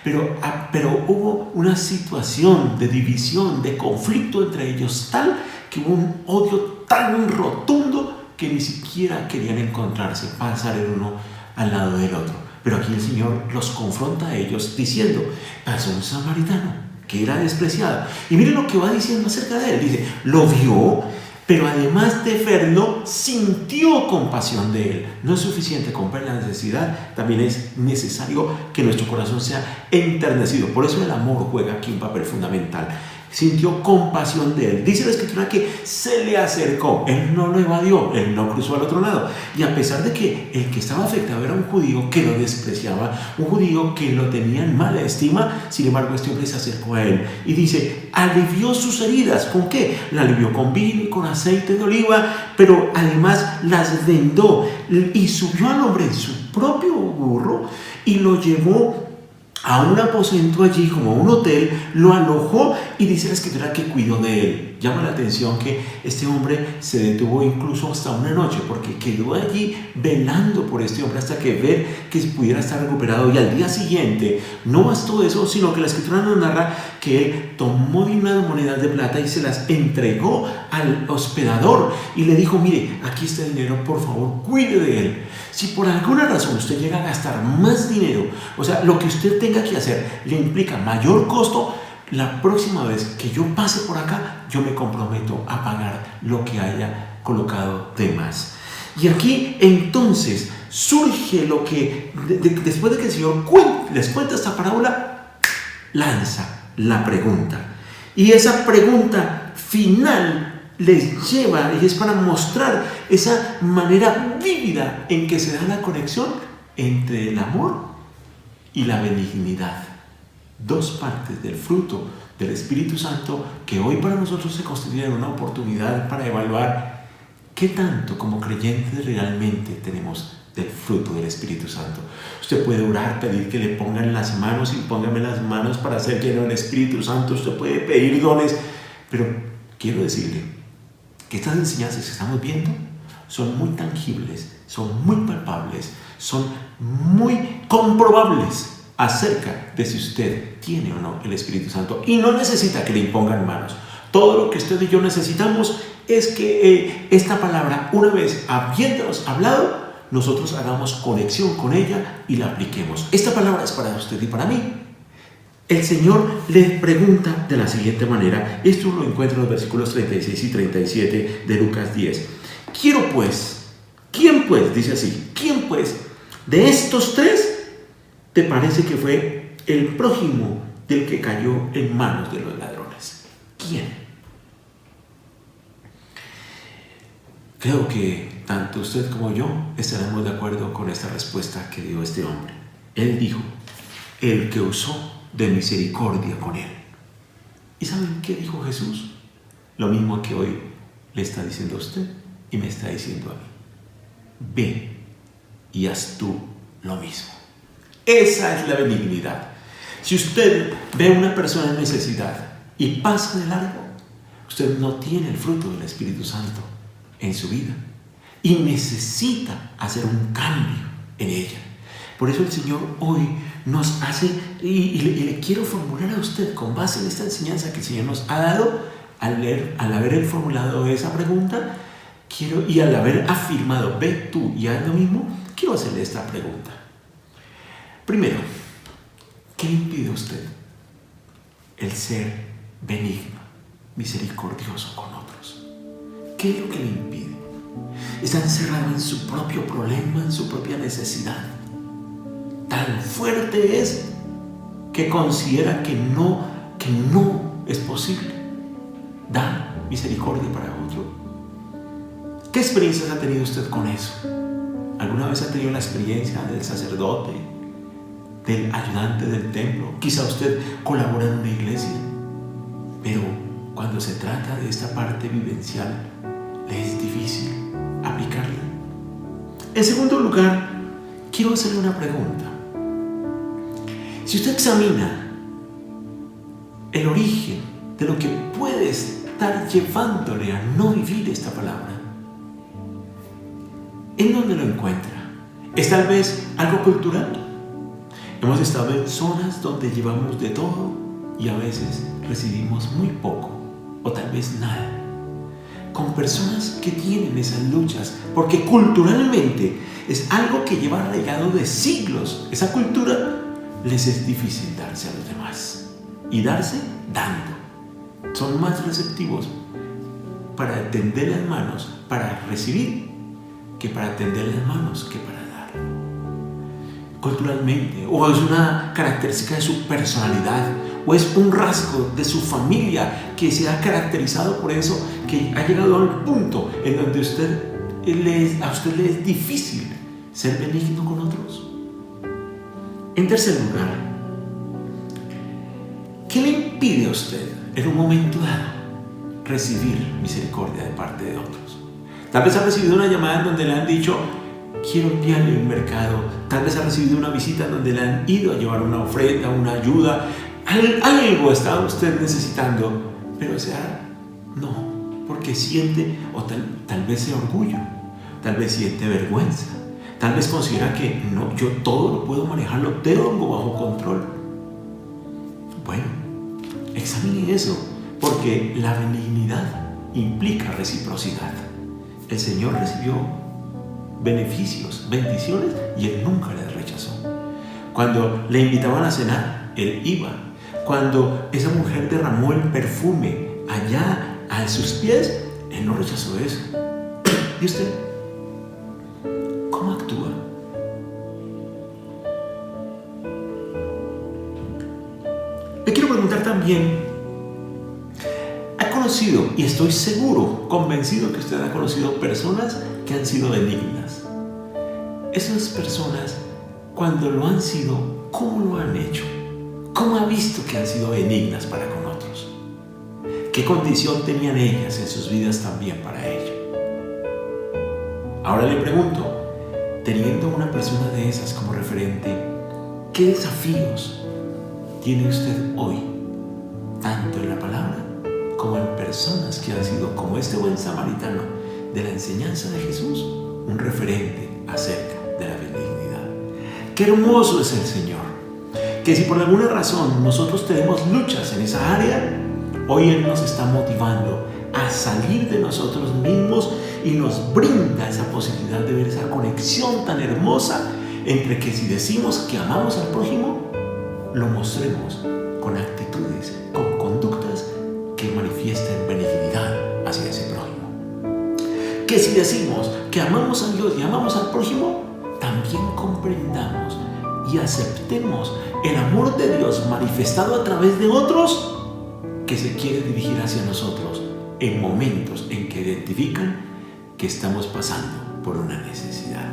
pero hubo una situación de división, de conflicto entre ellos, tal que hubo un odio tan rotundo que ni siquiera querían encontrarse, pasar el uno al lado del otro. Pero aquí el Señor los confronta a ellos diciendo: pasó un samaritano que era despreciado. Y miren lo que va diciendo acerca de él. Dice, lo vio, pero además de verlo, sintió compasión de él. No es suficiente con ver la necesidad, también es necesario que nuestro corazón sea enternecido. Por eso el amor juega aquí un papel fundamental. Sintió compasión de él. Dice la Escritura que se le acercó. Él no lo evadió, él no cruzó al otro lado. Y a pesar de que el que estaba afectado era un judío que lo despreciaba, un judío que lo tenía en mala estima, sin embargo este hombre se acercó a él y dice, alivió sus heridas. ¿Con qué? La alivió con vino y con aceite de oliva, pero además las vendó y subió al hombre en su propio burro y lo llevó a un aposento allí, como a un hotel, lo alojó y dice la Escritura que cuidó de él. Llama la atención que este hombre se detuvo incluso hasta una noche, porque quedó allí velando por este hombre hasta que ver que pudiera estar recuperado. Y al día siguiente, no bastó eso, sino que la Escritura nos narra que él tomó unas monedas de plata y se las entregó al hospedador y le dijo, mire, aquí está el dinero, por favor, cuide de él. Si por alguna razón usted llega a gastar más dinero, o sea, lo que usted tenga que hacer le implica mayor costo, la próxima vez que yo pase por acá, yo me comprometo a pagar lo que haya colocado de más. Y aquí entonces surge lo que, después de que el Señor les cuenta esta parábola, lanza la pregunta. Y esa pregunta final les lleva, y es para mostrar esa manera vívida en que se da la conexión entre el amor y la benignidad. Dos partes del fruto del Espíritu Santo que hoy para nosotros se constituyen una oportunidad para evaluar qué tanto como creyentes realmente tenemos del fruto del Espíritu Santo. Usted puede orar, pedir que le pongan las manos y póngame las manos para ser lleno del Espíritu Santo. Usted puede pedir dones, pero quiero decirle que estas enseñanzas que estamos viendo son muy tangibles, son muy palpables, son muy comprobables acerca de si usted tiene o no el Espíritu Santo, y no necesita que le impongan manos. Todo lo que usted y yo necesitamos es que esta palabra, una vez habiéndonos hablado, nosotros hagamos conexión con ella y la apliquemos. Esta palabra es para usted y para mí. El Señor les pregunta de la siguiente manera, esto lo encuentro en los versículos 36 y 37 de Lucas 10. ¿Quién pues? Dice así, ¿quién pues de estos tres te parece que fue el prójimo del que cayó en manos de los ladrones? ¿Quién? Creo que tanto usted como yo estaremos de acuerdo con esta respuesta que dio este hombre. Él dijo, el que usó de misericordia con él. ¿Y saben qué dijo Jesús? Lo mismo que hoy le está diciendo a usted y me está diciendo a mí. Ve y haz tú lo mismo. Esa es la benignidad. Si usted ve a una persona en necesidad y pasa de largo, usted no tiene el fruto del Espíritu Santo en su vida y necesita hacer un cambio en ella. Por eso el Señor hoy nos hace, y le quiero formular a usted con base en esta enseñanza que el Señor nos ha dado, al haber formulado esa pregunta, y al haber afirmado, ve tú y haz lo mismo, quiero hacerle esta pregunta. Primero, ¿qué le impide a usted el ser benigno, misericordioso con otros. ¿Qué es lo que le impide? Está encerrado en su propio problema, en su propia necesidad. Tan fuerte es que considera que no es posible dar misericordia para otro. ¿Qué experiencias ha tenido usted con eso? ¿Alguna vez ha tenido la experiencia del sacerdote, del ayudante del templo? Quizá usted colabora en una iglesia, pero cuando se trata de esta parte vivencial, le es difícil aplicarla. En segundo lugar, quiero hacerle una pregunta. Si usted examina el origen de lo que puede estar llevándole a no vivir esta palabra, ¿en dónde lo encuentra? ¿Es tal vez algo cultural? Hemos estado en zonas donde llevamos de todo y a veces recibimos muy poco o tal vez nada. Con personas que tienen esas luchas, porque culturalmente es algo que lleva arraigado de siglos. Esa cultura les es difícil darse a los demás y darse dando. Son más receptivos para tender las manos, para recibir, que para tender las manos, que para dar. Culturalmente, o es una característica de su personalidad, o es un rasgo de su familia que se ha caracterizado por eso, que ha llegado al punto en donde a usted le es difícil ser benigno con otros. En tercer lugar, ¿qué le impide a usted en un momento dado recibir misericordia de parte de otros? Tal vez ha recibido una llamada en donde le han dicho: quiero enviarle un mercado. Tal vez ha recibido una visita en donde le han ido a llevar una ofrenda, una ayuda. Algo está usted necesitando, pero no, porque siente, o tal vez sea orgullo, tal vez siente vergüenza, tal vez considera que no, yo todo lo puedo manejar, lo tengo bajo control. Bueno, examine eso, porque la benignidad implica reciprocidad. El Señor recibió beneficios, bendiciones, y Él nunca les rechazó. Cuando le invitaban a cenar, Él iba. Cuando esa mujer derramó el perfume allá a sus pies, Él no rechazó eso. ¿Y usted cómo actúa? Le quiero preguntar también: ¿ha conocido, y estoy seguro, convencido que usted ha conocido personas que han sido benignas? Esas personas, cuando lo han sido, ¿cómo lo han hecho? ¿Cómo ha visto que han sido benignas para con otros? ¿Qué condición tenían ellas en sus vidas también para ello? Ahora le pregunto, teniendo una persona de esas como referente, ¿qué desafíos tiene usted hoy, tanto en la palabra como en personas que han sido, como este buen samaritano, de la enseñanza de Jesús, un referente acerca de la benignidad? Qué hermoso es el Señor, que si por alguna razón nosotros tenemos luchas en esa área, hoy Él nos está motivando a salir de nosotros mismos y nos brinda esa posibilidad de ver esa conexión tan hermosa entre que si decimos que amamos al prójimo, lo mostremos con actitudes, con conductas que manifiesten benignidad hacia ese prójimo. Que si decimos que amamos a Dios y amamos al prójimo, también comprendamos y aceptemos el amor de Dios manifestado a través de otros que se quiere dirigir hacia nosotros en momentos en que identifican que estamos pasando por una necesidad.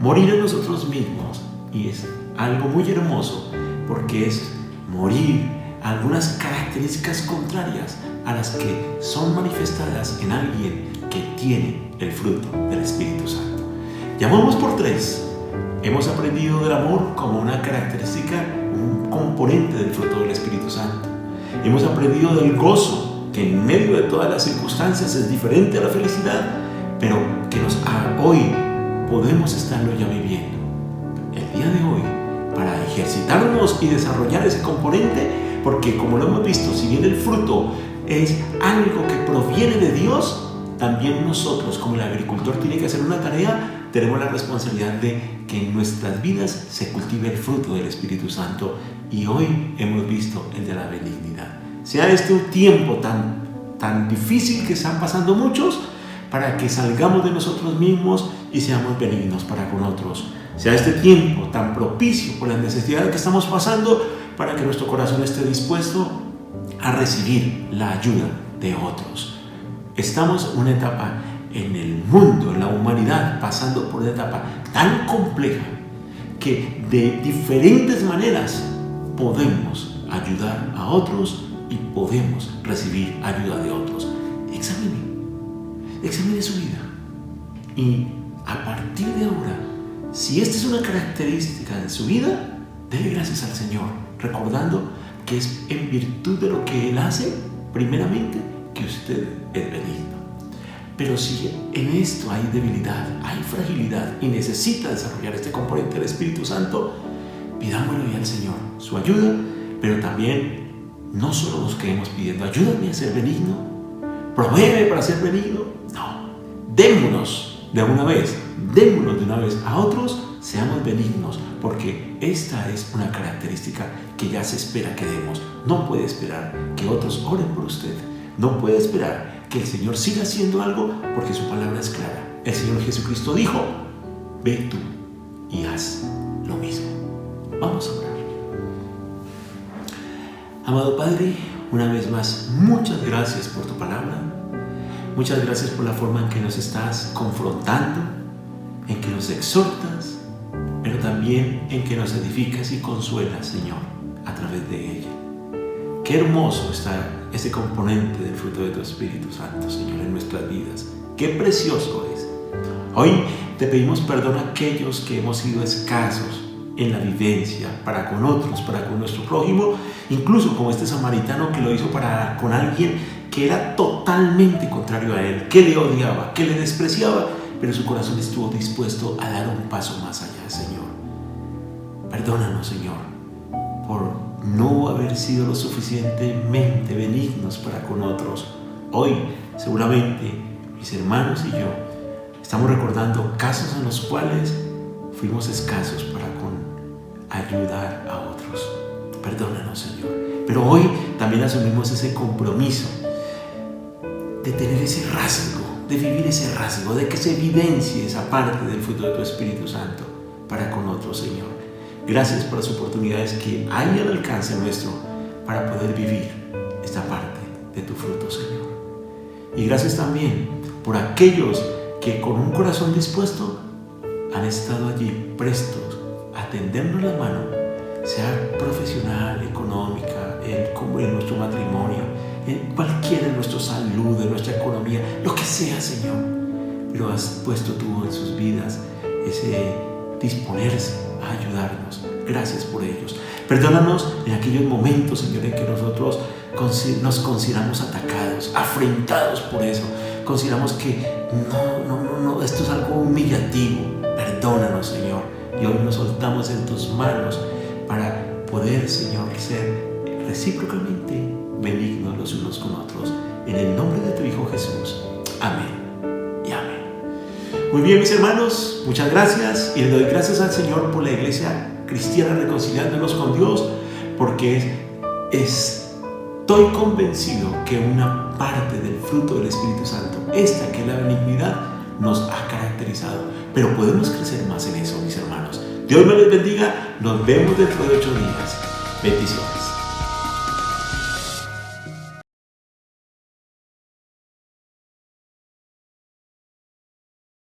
Morir a nosotros mismos, y es algo muy hermoso, porque es morir a algunas características contrarias a las que son manifestadas en alguien que tiene el fruto del Espíritu Santo. Llamamos por tres. Hemos aprendido del amor como una característica, un componente del fruto del Espíritu Santo. Hemos aprendido del gozo, que en medio de todas las circunstancias es diferente a la felicidad, pero que hoy podemos estarlo ya viviendo. El día de hoy, para ejercitarnos y desarrollar ese componente, porque como lo hemos visto, si bien el fruto es algo que proviene de Dios, también nosotros, como el agricultor tiene que hacer una tarea, tenemos la responsabilidad de que en nuestras vidas se cultive el fruto del Espíritu Santo y hoy hemos visto el de la benignidad. Sea este un tiempo tan difícil que están pasando muchos, para que salgamos de nosotros mismos y seamos benignos para con otros. Sea este tiempo tan propicio por las necesidades que estamos pasando, para que nuestro corazón esté dispuesto a recibir la ayuda de otros. Estamos en una etapa en el mundo, en la humanidad, pasando por una etapa tan compleja que de diferentes maneras podemos ayudar a otros y podemos recibir ayuda de otros. Examine su vida y a partir de ahora, si esta es una característica de su vida, dele gracias al Señor, recordando que es en virtud de lo que Él hace, primeramente, que usted es benigno. Pero si en esto hay debilidad, hay fragilidad y necesita desarrollar este componente del Espíritu Santo, pidámosle al Señor su ayuda, pero también no solo nos quedemos pidiendo, ayúdame a ser benigno, provéeme para ser benigno. No, démonos de una vez a otros, seamos benignos, porque esta es una característica que ya se espera que demos. No puede esperar que otros oren por usted, no puede esperar que el Señor siga haciendo algo, porque su palabra es clara. El Señor Jesucristo dijo: ve tú y haz lo mismo. Vamos a orar. Amado Padre, una vez más, muchas gracias por tu palabra. Muchas gracias por la forma en que nos estás confrontando, en que nos exhortas, pero también en que nos edificas y consuelas, Señor, a través de ella. Qué hermoso está ese componente del fruto de tu Espíritu Santo, Señor, en nuestras vidas. Qué precioso es. Hoy te pedimos perdón a aquellos que hemos sido escasos en la vivencia para con otros, para con nuestro prójimo, incluso como este samaritano que lo hizo para con alguien que era totalmente contrario a él, que le odiaba, que le despreciaba, pero su corazón estuvo dispuesto a dar un paso más allá, Señor. Perdónanos, Señor, por no haber sido lo suficientemente benignos para con otros. Hoy, seguramente, mis hermanos y yo estamos recordando casos en los cuales fuimos escasos para con ayudar a otros. Perdónanos, Señor. Pero hoy también asumimos ese compromiso de tener ese rasgo, de vivir ese rasgo, de que se evidencie esa parte del fruto de tu Espíritu Santo para con otros, Señor. Gracias por las oportunidades que hay al alcance nuestro para poder vivir esta parte de tu fruto, Señor. Y gracias también por aquellos que con un corazón dispuesto han estado allí prestos a tendernos la mano, sea profesional, económica, en nuestro matrimonio, en cualquiera, en nuestra salud, en nuestra economía, lo que sea, Señor. Pero has puesto tú en sus vidas ese disponerse a ayudarnos. Gracias por ellos. Perdónanos en aquellos momentos, Señor, en que nosotros nos consideramos atacados, afrentados por eso. Consideramos que no, esto es algo humillativo. Perdónanos, Señor. Y hoy nos soltamos en tus manos para poder, Señor, ser recíprocamente benignos los unos con otros. En el nombre de tu Hijo Jesús. Amén y amén. Muy bien, mis hermanos, muchas gracias. Y le doy gracias al Señor por la Iglesia Cristiana Reconciliándonos con Dios, porque estoy convencido que una parte del fruto del Espíritu Santo, esta que es la benignidad, nos ha caracterizado. Pero podemos crecer más en eso, mis hermanos. Dios me les bendiga. Nos vemos dentro de 8 días. Bendiciones.